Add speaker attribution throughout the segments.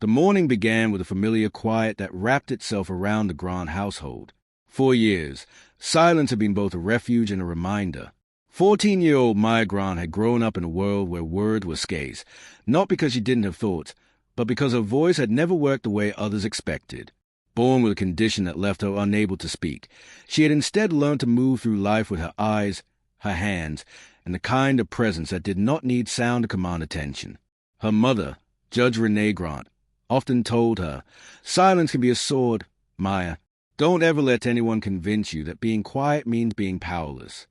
Speaker 1: The morning began with a familiar quiet that wrapped itself around the Grant household. For years, silence had been both a refuge and a reminder. 14-year-old Maya Grant had grown up in a world where words were scarce, not because she didn't have thoughts, but because her voice had never worked the way others expected. Born with a condition that left her unable to speak, she had instead learned to move through life with her eyes, her hands, and the kind of presence that did not need sound to command attention. Her mother, Judge Renee Grant, often told her, "Silence can be a sword, Maya. Don't ever let anyone convince you that being quiet means being powerless."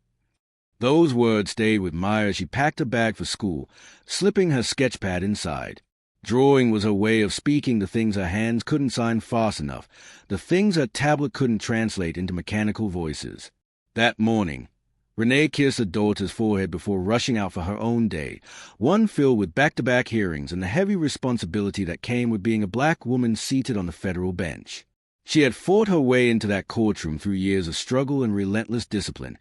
Speaker 1: Those words stayed with Maya as she packed her bag for school, slipping her sketchpad inside. Drawing was her way of speaking the things her hands couldn't sign fast enough, the things her tablet couldn't translate into mechanical voices. That morning, Renee kissed her daughter's forehead before rushing out for her own day, one filled with back-to-back hearings and the heavy responsibility that came with being a black woman seated on the federal bench. She had fought her way into that courtroom through years of struggle and relentless discipline,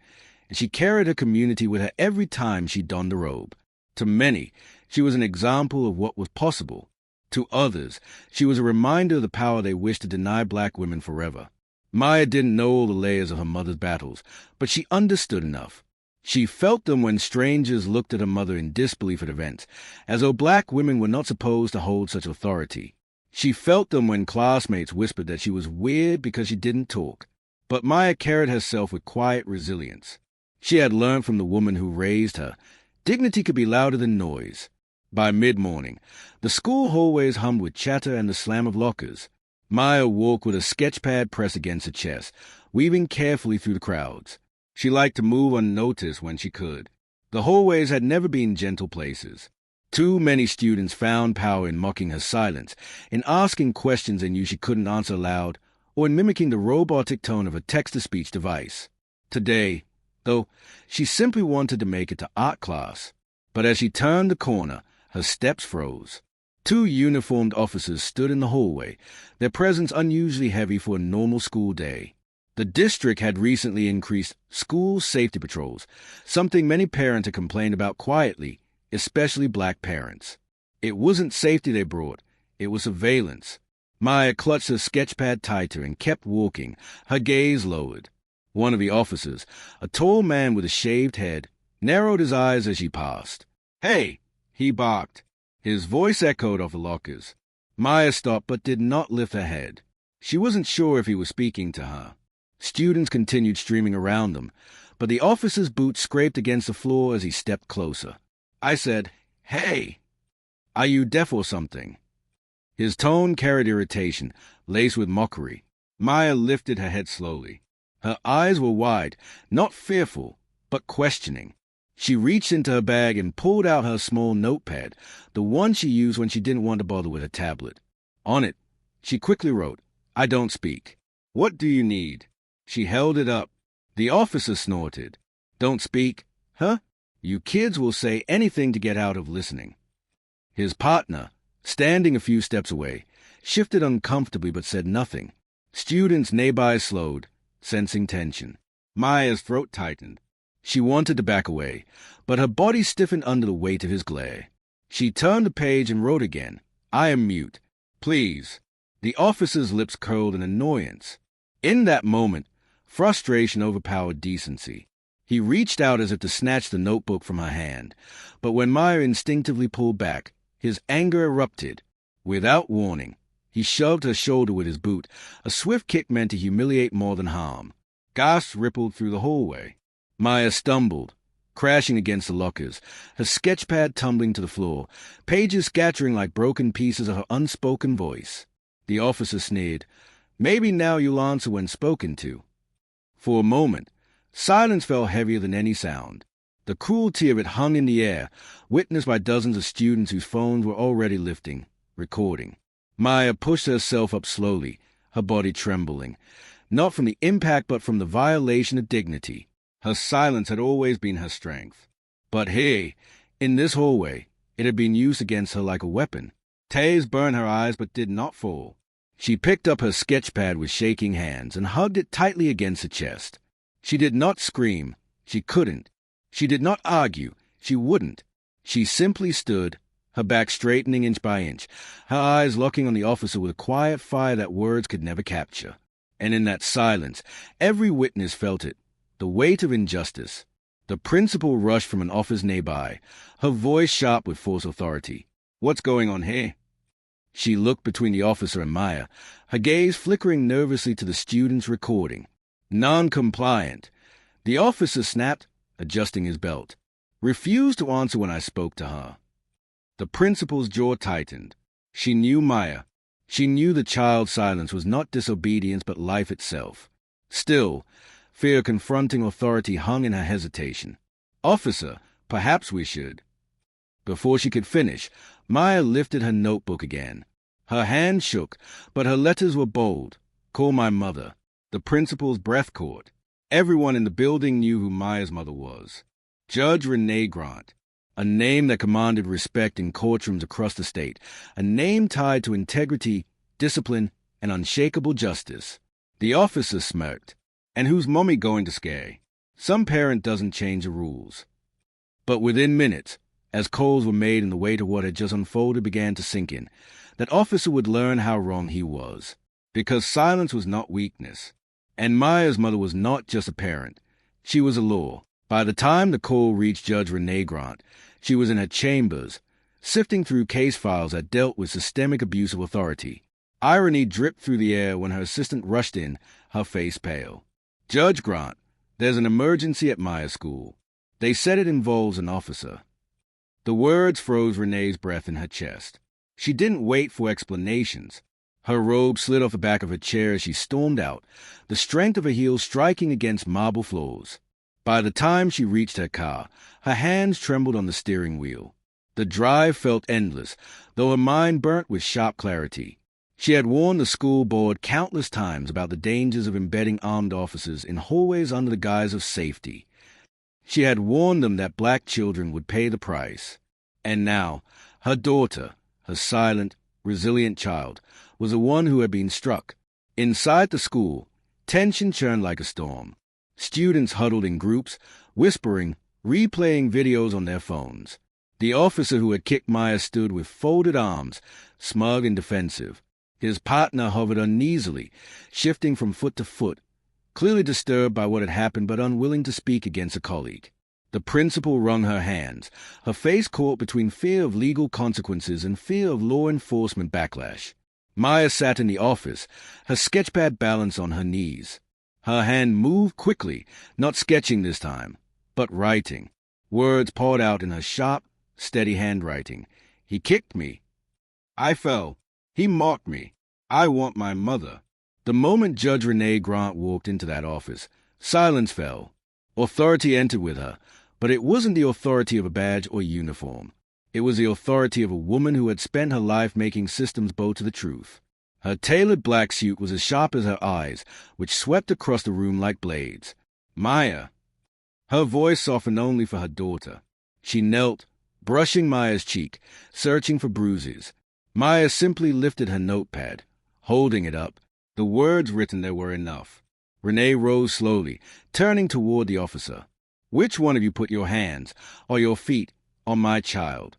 Speaker 1: and she carried her community with her every time she donned the robe. To many, she was an example of what was possible. To others, she was a reminder of the power they wished to deny black women forever. Maya didn't know all the layers of her mother's battles, but she understood enough. She felt them when strangers looked at her mother in disbelief at events, as though black women were not supposed to hold such authority. She felt them when classmates whispered that she was weird because she didn't talk. But Maya carried herself with quiet resilience. She had learned from the woman who raised her, dignity could be louder than noise. By mid-morning, the school hallways hummed with chatter and the slam of lockers. Maya walked with a sketchpad pressed against her chest, weaving carefully through the crowds. She liked to move unnoticed when she could. The hallways had never been gentle places. Too many students found power in mocking her silence, in asking questions they knew she couldn't answer aloud, or in mimicking the robotic tone of a text-to-speech device. Today, though, she simply wanted to make it to art class. But as she turned the corner, her steps froze. 2 uniformed officers stood in the hallway, their presence unusually heavy for a normal school day. The district had recently increased school safety patrols, something many parents had complained about quietly, especially black parents. It wasn't safety they brought, it was surveillance. Maya clutched her sketchpad tighter and kept walking, her gaze lowered. One of the officers, a tall man with a shaved head, narrowed his eyes as she passed. "Hey!" he barked. His voice echoed off the lockers. Maya stopped but did not lift her head. She wasn't sure if he was speaking to her. Students continued streaming around them, but the officer's boots scraped against the floor as he stepped closer. I said, "Hey! Are you deaf or something?" His tone carried irritation, laced with mockery. Maya lifted her head slowly. Her eyes were wide, not fearful, but questioning. She reached into her bag and pulled out her small notepad, the one she used when she didn't want to bother with her tablet. On it, she quickly wrote, "I don't speak." "What do you need?" She held it up. The officer snorted. "Don't speak? Huh? You kids will say anything to get out of listening." His partner, standing a few steps away, shifted uncomfortably but said nothing. Students nearby slowed, sensing tension. Maya's throat tightened. She wanted to back away, but her body stiffened under the weight of his glare. She turned the page and wrote again, "I am mute. Please." The officer's lips curled in annoyance. In that moment, frustration overpowered decency. He reached out as if to snatch the notebook from her hand, but when Maya instinctively pulled back, his anger erupted. Without warning, he shoved her shoulder with his boot, a swift kick meant to humiliate more than harm. Gasps rippled through the hallway. Maya stumbled, crashing against the lockers, her sketchpad tumbling to the floor, pages scattering like broken pieces of her unspoken voice. The officer sneered, "Maybe now you'll answer when spoken to." For a moment, silence felt heavier than any sound. The cruelty of it hung in the air, witnessed by dozens of students whose phones were already lifting, recording. Maya pushed herself up slowly, her body trembling, not from the impact but from the violation of dignity. Her silence had always been her strength. But here, in this hallway, it had been used against her like a weapon. Tears burned her eyes but did not fall. She picked up her sketchpad with shaking hands and hugged it tightly against her chest. She did not scream. She couldn't. She did not argue. She wouldn't. She simply stood, her back straightening inch by inch, her eyes locking on the officer with a quiet fire that words could never capture. And in that silence, every witness felt it, the weight of injustice. The principal rushed from an office nearby, her voice sharp with forced authority. "What's going on here?" She looked between the officer and Maya, her gaze flickering nervously to the student's recording. "Non-compliant." The officer snapped, adjusting his belt. "Refused to answer when I spoke to her." The principal's jaw tightened. She knew Maya. She knew the child's silence was not disobedience but life itself. Still, fear confronting authority hung in her hesitation. "Officer, perhaps we should." Before she could finish, Maya lifted her notebook again. Her hand shook, but her letters were bold. "Call my mother." The principal's breath caught. Everyone in the building knew who Maya's mother was. Judge Renee Grant. A name that commanded respect in courtrooms across the state. A name tied to integrity, discipline, and unshakable justice. The officer smirked. "And who's mommy going to scare? Some parent doesn't change the rules." But within minutes, as calls were made and the weight of what had just unfolded began to sink in, that officer would learn how wrong he was. Because silence was not weakness. And Maya's mother was not just a parent. She was a law. By the time the call reached Judge Renee Grant, she was in her chambers, sifting through case files that dealt with systemic abuse of authority. Irony dripped through the air when her assistant rushed in, her face pale. "Judge Grant, there's an emergency at Maya's school. They said it involves an officer." The words froze Renee's breath in her chest. She didn't wait for explanations. Her robe slid off the back of her chair as she stormed out, the strength of her heels striking against marble floors. By the time she reached her car, her hands trembled on the steering wheel. The drive felt endless, though her mind burnt with sharp clarity. She had warned the school board countless times about the dangers of embedding armed officers in hallways under the guise of safety. She had warned them that black children would pay the price. And now, her daughter, her silent, resilient child, was the one who had been struck. Inside the school, tension churned like a storm. Students huddled in groups, whispering, replaying videos on their phones. The officer who had kicked Maya stood with folded arms, smug and defensive. His partner hovered uneasily, shifting from foot to foot, clearly disturbed by what had happened but unwilling to speak against a colleague. The principal wrung her hands, her face caught between fear of legal consequences and fear of law enforcement backlash. Maya sat in the office, her sketchpad balanced on her knees. Her hand moved quickly, not sketching this time, but writing. Words poured out in her sharp, steady handwriting. "He kicked me. I fell. He mocked me. I want my mother." The moment Judge Renee Grant walked into that office, silence fell. Authority entered with her, but it wasn't the authority of a badge or uniform. It was the authority of a woman who had spent her life making systems bow to the truth. Her tailored black suit was as sharp as her eyes, which swept across the room like blades. "Maya." Her voice softened only for her daughter. She knelt, brushing Maya's cheek, searching for bruises. Maya simply lifted her notepad. Holding it up, the words written there were enough. Renee rose slowly, turning toward the officer. "Which one of you put your hands, or your feet, on my child?"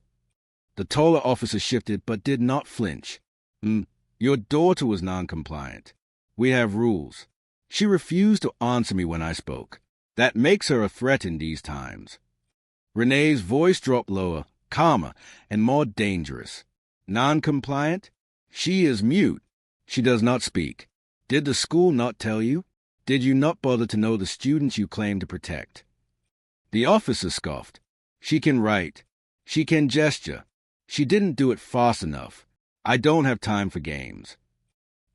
Speaker 1: The taller officer shifted but did not flinch. Your daughter was non-compliant. We have rules. She refused to answer me when I spoke. That makes her a threat in these times." Renee's voice dropped lower, calmer, and more dangerous. "Non-compliant? She is mute. She does not speak. Did the school not tell you? Did you not bother to know the students you claim to protect?" The officer scoffed. "She can write. She can gesture. She didn't do it fast enough. I don't have time for games."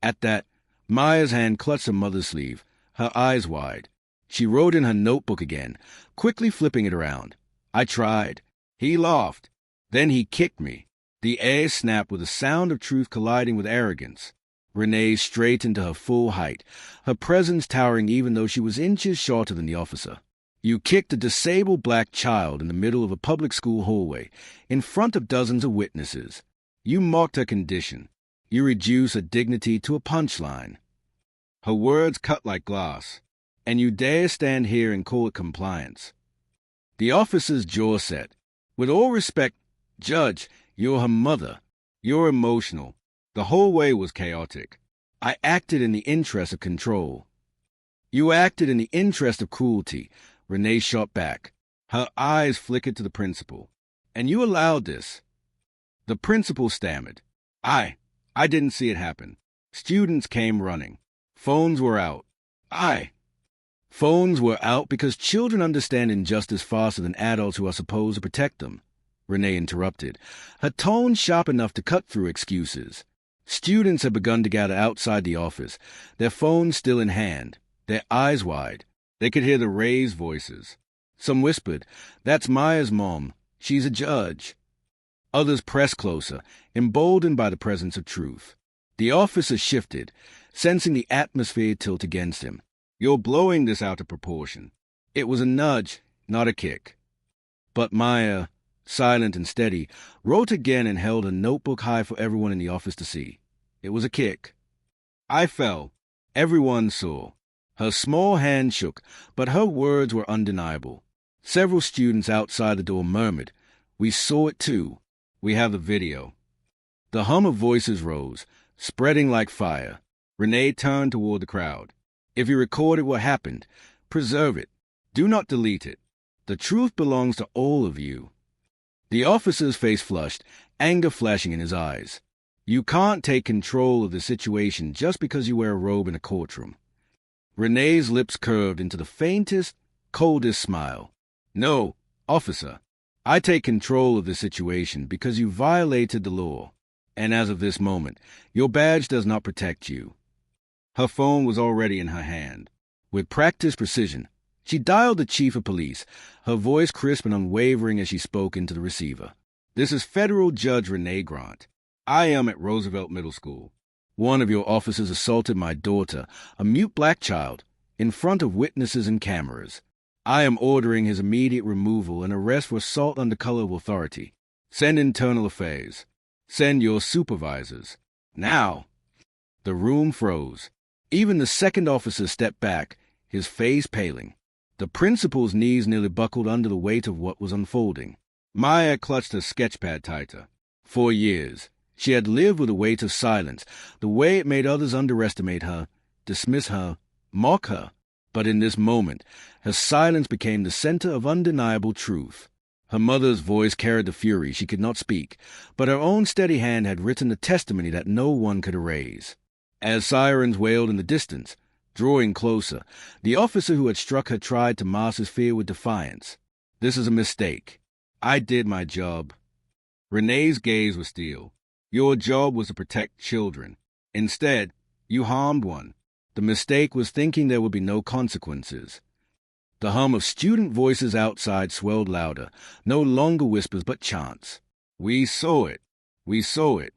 Speaker 1: At that, Maya's hand clutched her mother's sleeve, her eyes wide. She wrote in her notebook again, quickly flipping it around. "I tried. He laughed. Then he kicked me." The air snapped with a sound of truth colliding with arrogance. Renee straightened to her full height, her presence towering even though she was inches shorter than the officer. "You kicked a disabled black child in the middle of a public school hallway, in front of dozens of witnesses. You mocked her condition. You reduced her dignity to a punchline." Her words cut like glass. "And you dare stand here and call it compliance?" The officer's jaw set. "With all respect, Judge, You're her mother. You're emotional. The whole way was chaotic. I acted in the interest of control. You acted in the interest of cruelty, Renee shot back. Her eyes flickered to the principal. And you allowed this. The principal stammered. I didn't see it happen. Students came running. Phones were out. Phones were out because children understand injustice faster than adults who are supposed to protect them, Renee interrupted, her tone sharp enough to cut through excuses. Students had begun to gather outside the office, their phones still in hand, their eyes wide. They could hear the raised voices. Some whispered, "That's Maya's mom. She's a judge." Others pressed closer, emboldened by the presence of truth. The officer shifted, sensing the atmosphere tilt against him. "You're blowing this out of proportion." It was a nudge, not a kick. But Maya, silent and steady, wrote again and held a notebook high for everyone in the office to see. It was a kick. I fell. Everyone saw. Her small hand shook, but her words were undeniable. Several students outside the door murmured, "We saw it too. We have the video." The hum of voices rose, spreading like fire. Renee turned toward the crowd. "If you recorded what happened, preserve it. Do not delete it. The truth belongs to all of you." The officer's face flushed, anger flashing in his eyes. "You can't take control of the situation just because you wear a robe in a courtroom." Renee's lips curved into the faintest, coldest smile. "No, officer, I take control of the situation because you violated the law, and as of this moment, your badge does not protect you." Her phone was already in her hand. With practiced precision, she dialed the chief of police, her voice crisp and unwavering as she spoke into the receiver. "This is Federal Judge Renee Grant. I am at Roosevelt Middle School. One of your officers assaulted my daughter, a mute black child, in front of witnesses and cameras. I am ordering his immediate removal and arrest for assault under color of authority. Send internal affairs. Send your supervisors. Now." The room froze. Even the second officer stepped back, his face paling. The principal's knees nearly buckled under the weight of what was unfolding. Maya clutched her sketchpad tighter. For years, she had lived with the weight of silence, the way it made others underestimate her, dismiss her, mock her. But in this moment, her silence became the center of undeniable truth. Her mother's voice carried the fury she could not speak, but her own steady hand had written a testimony that no one could erase. As sirens wailed in the distance, drawing closer, the officer who had struck her tried to mask his fear with defiance. "This is a mistake. I did my job." Renee's gaze was steel. "Your job was to protect children. Instead, you harmed one. The mistake was thinking there would be no consequences." The hum of student voices outside swelled louder, no longer whispers but chants. "We saw it. We saw it."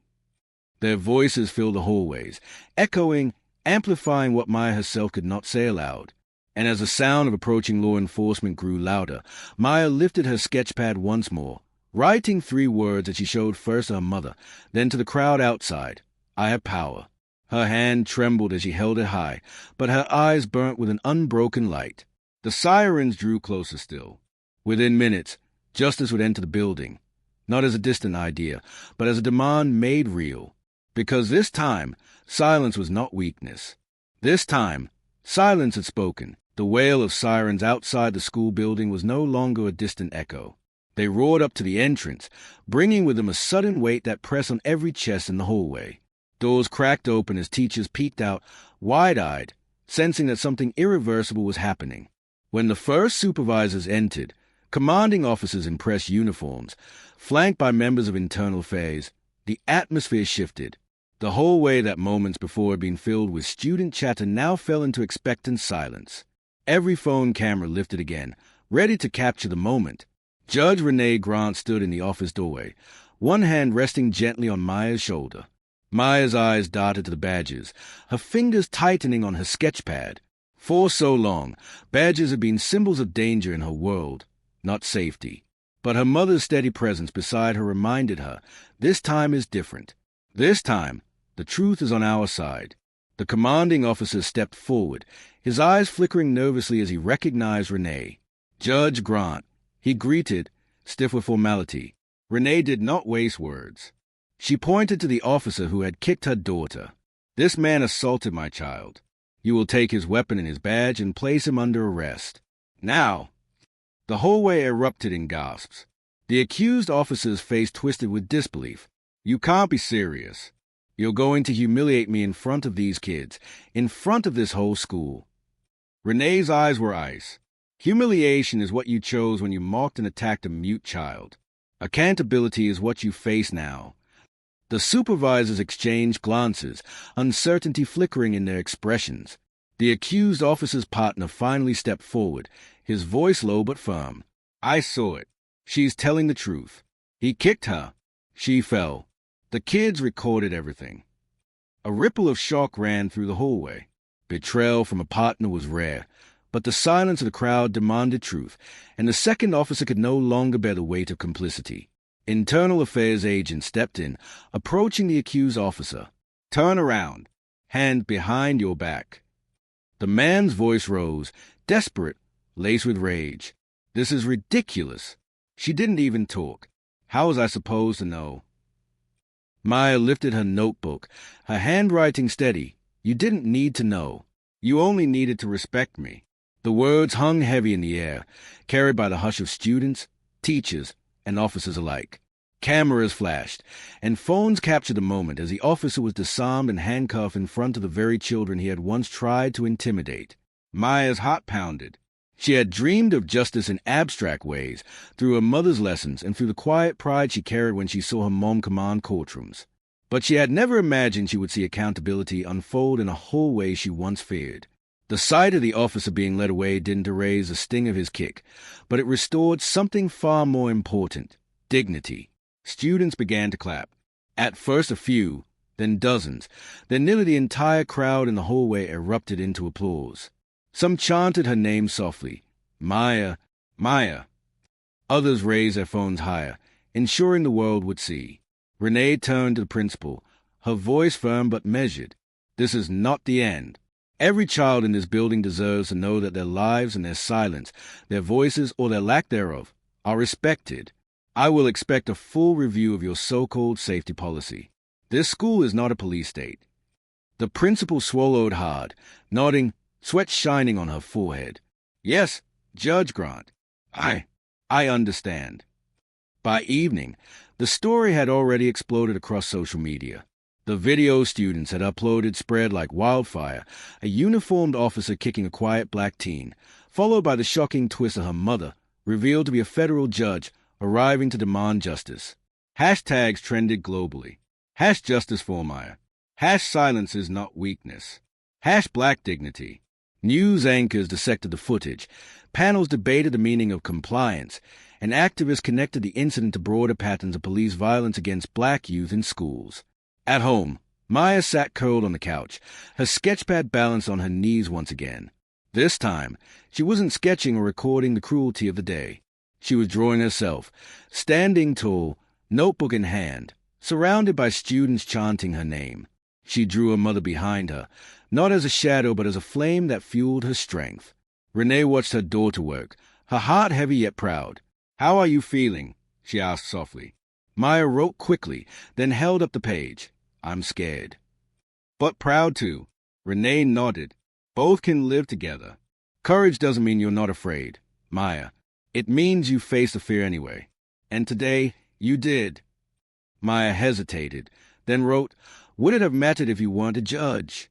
Speaker 1: Their voices filled the hallways, echoing, amplifying what Maya herself could not say aloud. And as the sound of approaching law enforcement grew louder, Maya lifted her sketchpad once more, writing 3 words that she showed first to her mother, then to the crowd outside. "I have power." Her hand trembled as she held it high, but her eyes burnt with an unbroken light. The sirens drew closer still. Within minutes, justice would enter the building, not as a distant idea, but as a demand made real. Because this time, silence was not weakness. This time, silence had spoken. The wail of sirens outside the school building was no longer a distant echo. They roared up to the entrance, bringing with them a sudden weight that pressed on every chest in the hallway. Doors cracked open as teachers peeked out, wide-eyed, sensing that something irreversible was happening. When the first supervisors entered, commanding officers in press uniforms, flanked by members of internal affairs, the atmosphere shifted. The hallway that moments before had been filled with student chatter now fell into expectant silence. Every phone camera lifted again, ready to capture the moment. Judge Renee Grant stood in the office doorway, one hand resting gently on Maya's shoulder. Maya's eyes darted to the badges, her fingers tightening on her sketchpad. For so long, badges had been symbols of danger in her world, not safety. But her mother's steady presence beside her reminded her, this time is different. This time, the truth is on our side. The commanding officer stepped forward, his eyes flickering nervously as he recognized Renee. "Judge Grant," he greeted, stiff with formality. Renee did not waste words. She pointed to the officer who had kicked her daughter. "This man assaulted my child. You will take his weapon and his badge and place him under arrest. Now!" The hallway erupted in gasps. The accused officer's face twisted with disbelief. "You can't be serious. You're going to humiliate me in front of these kids, in front of this whole school." Renee's eyes were ice. Humiliation is what you chose when you mocked and attacked a mute child. Accountability is what you face now. The supervisors exchanged glances, uncertainty flickering in their expressions. The accused officer's partner finally stepped forward, his voice low but firm. "I saw it. She's telling the truth. He kicked her. She fell. The kids recorded everything." A ripple of shock ran through the hallway. Betrayal from a partner was rare, but the silence of the crowd demanded truth, and the second officer could no longer bear the weight of complicity. Internal Affairs agent stepped in, approaching the accused officer. "Turn around. Hand behind your back." The man's voice rose, desperate, laced with rage. "This is ridiculous. She didn't even talk. How was I supposed to know?" Maya lifted her notebook, her handwriting steady. "You didn't need to know. You only needed to respect me." The words hung heavy in the air, carried by the hush of students, teachers, and officers alike. Cameras flashed, and phones captured the moment as the officer was disarmed and handcuffed in front of the very children he had once tried to intimidate. Maya's heart pounded. She had dreamed of justice in abstract ways, through her mother's lessons and through the quiet pride she carried when she saw her mom command courtrooms. But she had never imagined she would see accountability unfold in a whole way she once feared. The sight of the officer being led away didn't erase the sting of his kick, but it restored something far more important: dignity. Students began to clap. At first a few, then dozens, then nearly the entire crowd in the hallway erupted into applause. Some chanted her name softly, "Maya, Maya." Others raised their phones higher, ensuring the world would see. Renee turned to the principal, her voice firm but measured. "This is not the end. Every child in this building deserves to know that their lives and their silence, their voices or their lack thereof, are respected. I will expect a full review of your so-called safety policy. This school is not a police state." The principal swallowed hard, nodding, sweat shining on her forehead. "Yes, Judge Grant. I understand." By evening, the story had already exploded across social media. The video students had uploaded spread like wildfire, a uniformed officer kicking a quiet black teen, followed by the shocking twist of her mother, revealed to be a federal judge, arriving to demand justice. Hashtags trended globally. #Justice for Maya. #Silence is not weakness. #Black dignity. News anchors dissected the footage. Panels debated the meaning of compliance, and activists connected the incident to broader patterns of police violence against black youth in schools. At home, Maya sat curled on the couch, her sketchpad balanced on her knees once again. This time, she wasn't sketching or recording the cruelty of the day. She was drawing herself, standing tall, notebook in hand, surrounded by students chanting her name. She drew her mother behind her, not as a shadow but as a flame that fueled her strength. Renee watched her daughter work, her heart heavy yet proud. "How are you feeling?" she asked softly. Maya wrote quickly, then held up the page. "I'm scared." "But proud too." Renee nodded. "Both can live together. Courage doesn't mean you're not afraid, Maya. It means you face the fear anyway. And today, you did." Maya hesitated, then wrote, "Would it have mattered if you weren't a judge?"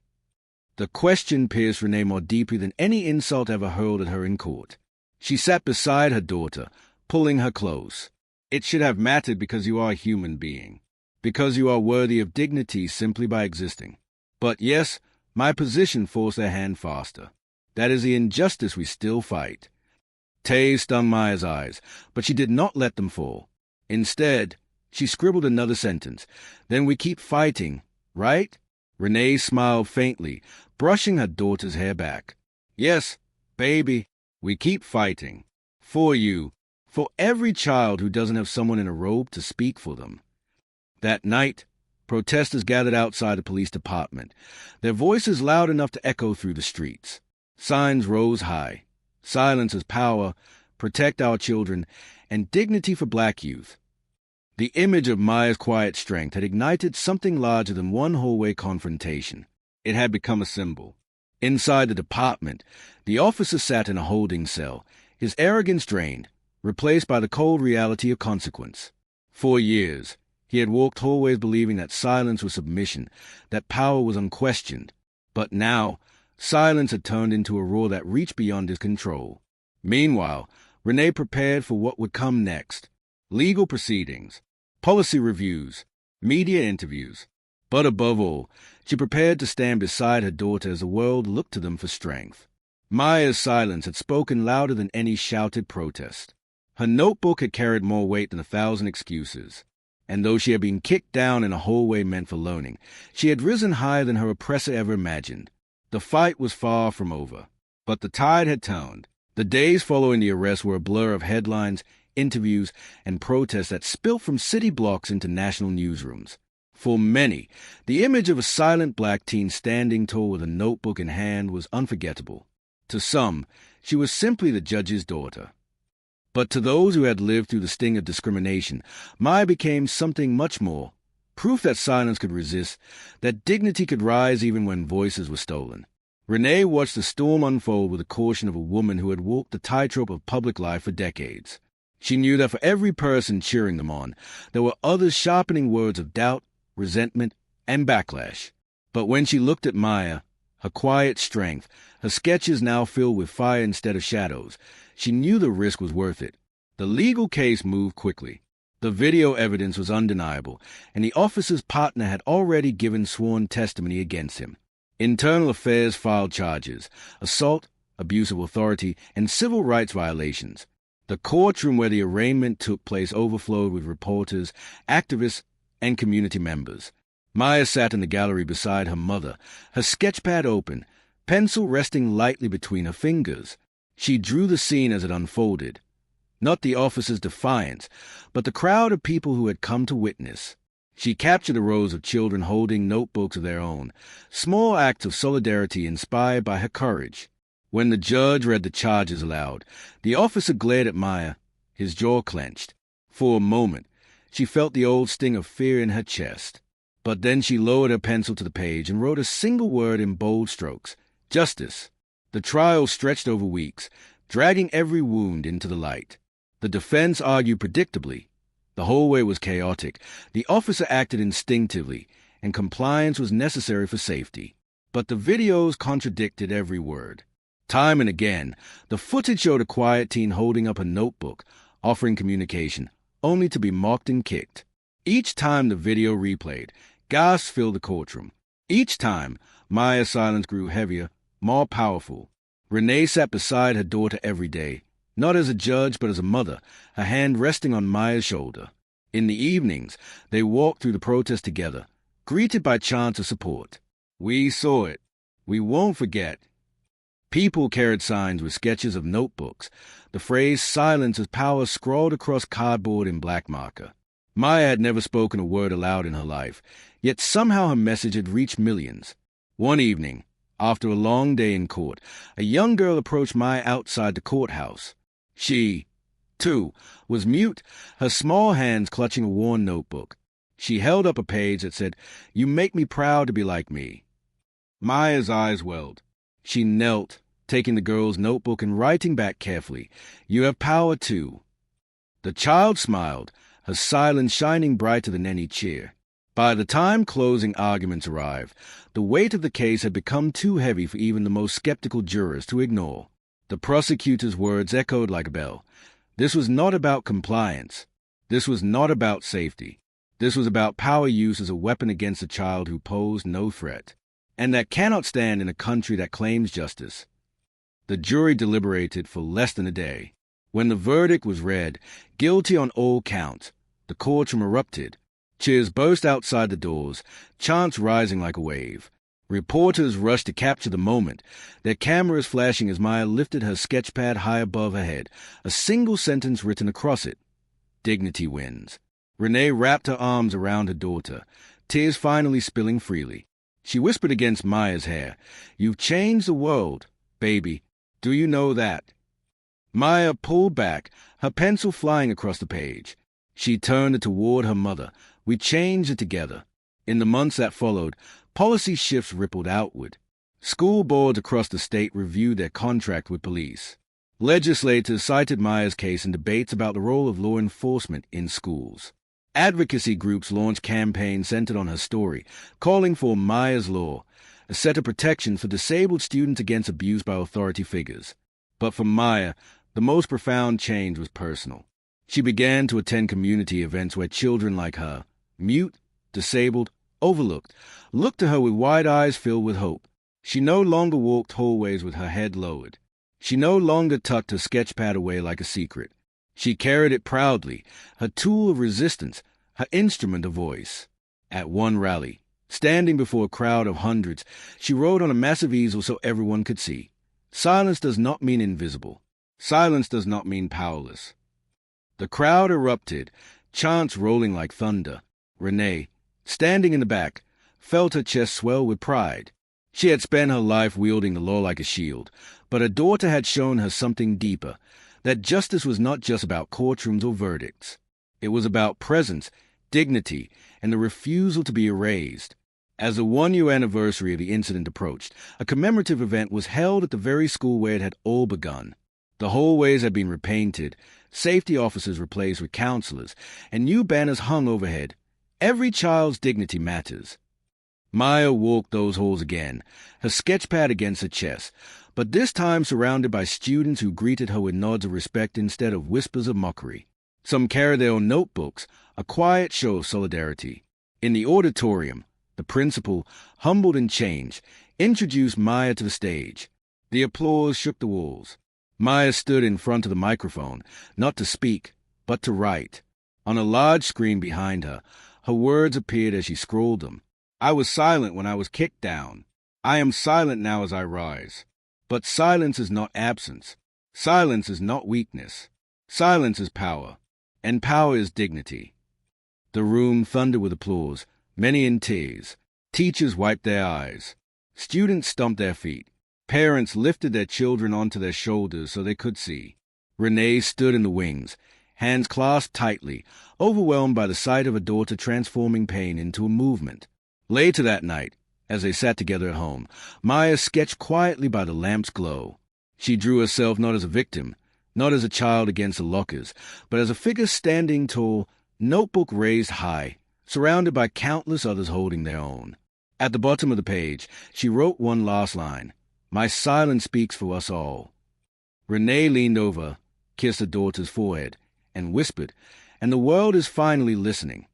Speaker 1: The question pierced Renee more deeply than any insult ever hurled at her in court. She sat beside her daughter, pulling her close. "It should have mattered because you are a human being, because you are worthy of dignity simply by existing. But yes, my position forced their hand faster. That is the injustice we still fight." Tears stung Maya's eyes, but she did not let them fall. Instead, she scribbled another sentence. "Then we keep fighting, right?" Renee smiled faintly, brushing her daughter's hair back. "Yes, baby, we keep fighting. For you. For every child who doesn't have someone in a robe to speak for them." That night, protesters gathered outside the police department, their voices loud enough to echo through the streets. Signs rose high. "Silence is power," "Protect our children," and "Dignity for black youth." The image of Maya's quiet strength had ignited something larger than one hallway confrontation. It had become a symbol. Inside the department, the officer sat in a holding cell, his arrogance drained, replaced by the cold reality of consequence. For years, he had walked hallways believing that silence was submission, that power was unquestioned. But now, silence had turned into a roar that reached beyond his control. Meanwhile, Renee prepared for what would come next. Legal proceedings, policy reviews, media interviews. But above all, she prepared to stand beside her daughter as the world looked to them for strength. Maya's silence had spoken louder than any shouted protest. Her notebook had carried more weight than 1,000 excuses. And though she had been kicked down in a hallway meant for learning, she had risen higher than her oppressor ever imagined. The fight was far from over. But the tide had turned. The days following the arrest were a blur of headlines, interviews, and protests that spilt from city blocks into national newsrooms. For many, the image of a silent black teen standing tall with a notebook in hand was unforgettable. To some, she was simply the judge's daughter. But to those who had lived through the sting of discrimination, Maya became something much more. Proof that silence could resist, that dignity could rise even when voices were stolen. Renee watched the storm unfold with the caution of a woman who had walked the tightrope of public life for decades. She knew that for every person cheering them on, there were others sharpening words of doubt, resentment, and backlash. But when she looked at Maya, her quiet strength, her sketches now filled with fire instead of shadows, she knew the risk was worth it. The legal case moved quickly. The video evidence was undeniable, and the officer's partner had already given sworn testimony against him. Internal Affairs filed charges: assault, abuse of authority, and civil rights violations. The courtroom where the arraignment took place overflowed with reporters, activists, and community members. Maya sat in the gallery beside her mother, her sketchpad open, pencil resting lightly between her fingers. She drew the scene as it unfolded. Not the officer's defiance, but the crowd of people who had come to witness. She captured the rows of children holding notebooks of their own, small acts of solidarity inspired by her courage. When the judge read the charges aloud, the officer glared at Maya, his jaw clenched. For a moment, she felt the old sting of fear in her chest. But then she lowered her pencil to the page and wrote a single word in bold strokes: justice. The trial stretched over weeks, dragging every wound into the light. The defense argued predictably. The hallway was chaotic. The officer acted instinctively, and compliance was necessary for safety. But the videos contradicted every word. Time and again, the footage showed a quiet teen holding up a notebook, offering communication, only to be mocked and kicked. Each time the video replayed, gasps filled the courtroom. Each time, Maya's silence grew heavier, more powerful. Renee sat beside her daughter every day, not as a judge but as a mother, her hand resting on Maya's shoulder. In the evenings, they walked through the protest together, greeted by chants of support. "We saw it. We won't forget." People carried signs with sketches of notebooks, the phrase "silence is power" scrawled across cardboard in black marker. Maya had never spoken a word aloud in her life, yet somehow her message had reached millions. One evening, after a long day in court, a young girl approached Maya outside the courthouse. She, too, was mute, her small hands clutching a worn notebook. She held up a page that said, "You make me proud to be like me." Maya's eyes welled. She knelt, taking the girl's notebook and writing back carefully, "You have power too." The child smiled, her silence shining brighter than any cheer. By the time closing arguments arrived, the weight of the case had become too heavy for even the most skeptical jurors to ignore. The prosecutor's words echoed like a bell. This was not about compliance. This was not about safety. This was about power use as a weapon against a child who posed no threat. And that cannot stand in a country that claims justice. The jury deliberated for less than a day. When the verdict was read, guilty on all counts, the courtroom erupted. Cheers burst outside the doors, chants rising like a wave. Reporters rushed to capture the moment, their cameras flashing as Maya lifted her sketchpad high above her head, a single sentence written across it: "Dignity wins." Renee wrapped her arms around her daughter, tears finally spilling freely. She whispered against Maya's hair, "You've changed the world, baby. Do you know that?" Maya pulled back, her pencil flying across the page. She turned toward her mother. We changed it together. In the months that followed, policy shifts rippled outward. School boards across the state reviewed their contract with police. Legislators cited Maya's case in debates about the role of law enforcement in schools. Advocacy groups launched campaigns centered on her story, calling for Maya's Law, a set of protections for disabled students against abuse by authority figures. But for Maya, the most profound change was personal. She began to attend community events where children like her, mute, disabled, overlooked, looked to her with wide eyes filled with hope. She no longer walked hallways with her head lowered. She no longer tucked her sketchpad away like a secret. She carried it proudly, her tool of resistance, her instrument of voice. At one rally, standing before a crowd of hundreds, she wrote on a massive easel so everyone could see. Silence does not mean invisible. Silence does not mean powerless. The crowd erupted, chants rolling like thunder. Renee, standing in the back, felt her chest swell with pride. She had spent her life wielding the law like a shield, but her daughter had shown her something deeper, that justice was not just about courtrooms or verdicts. It was about presence, dignity, and the refusal to be erased. As the one-year anniversary of the incident approached, a commemorative event was held at the very school where it had all begun. The hallways had been repainted, safety officers replaced with counselors, and new banners hung overhead. Every child's dignity matters. Maya walked those halls again, her sketchpad against her chest, but this time surrounded by students who greeted her with nods of respect instead of whispers of mockery. Some carried their own notebooks, a quiet show of solidarity. In the auditorium, the principal, humbled and changed, introduced Maya to the stage. The applause shook the walls. Maya stood in front of the microphone, not to speak, but to write. On a large screen behind her, her words appeared as she scrolled them. I was silent when I was kicked down. I am silent now as I rise. But silence is not absence. Silence is not weakness. Silence is power, and power is dignity. The room thundered with applause, many in tears. Teachers wiped their eyes. Students stomped their feet. Parents lifted their children onto their shoulders so they could see. Renee stood in the wings, hands clasped tightly, overwhelmed by the sight of her daughter transforming pain into a movement. Later that night, as they sat together at home, Maya sketched quietly by the lamp's glow. She drew herself not as a victim, not as a child against the lockers, but as a figure standing tall, notebook raised high, surrounded by countless others holding their own. At the bottom of the page, she wrote one last line. My silence speaks for us all. Renee leaned over, kissed her daughter's forehead, and whispered, and the world is finally listening.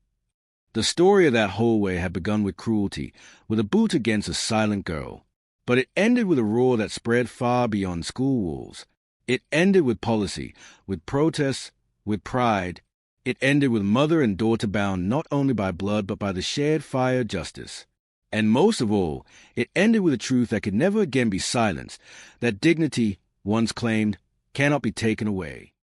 Speaker 1: The story of that hallway had begun with cruelty, with a boot against a silent girl. But it ended with a roar that spread far beyond school walls. It ended with policy, with protests, with pride. It ended with mother and daughter bound not only by blood but by the shared fire of justice. And most of all, it ended with a truth that could never again be silenced, that dignity, once claimed, cannot be taken away.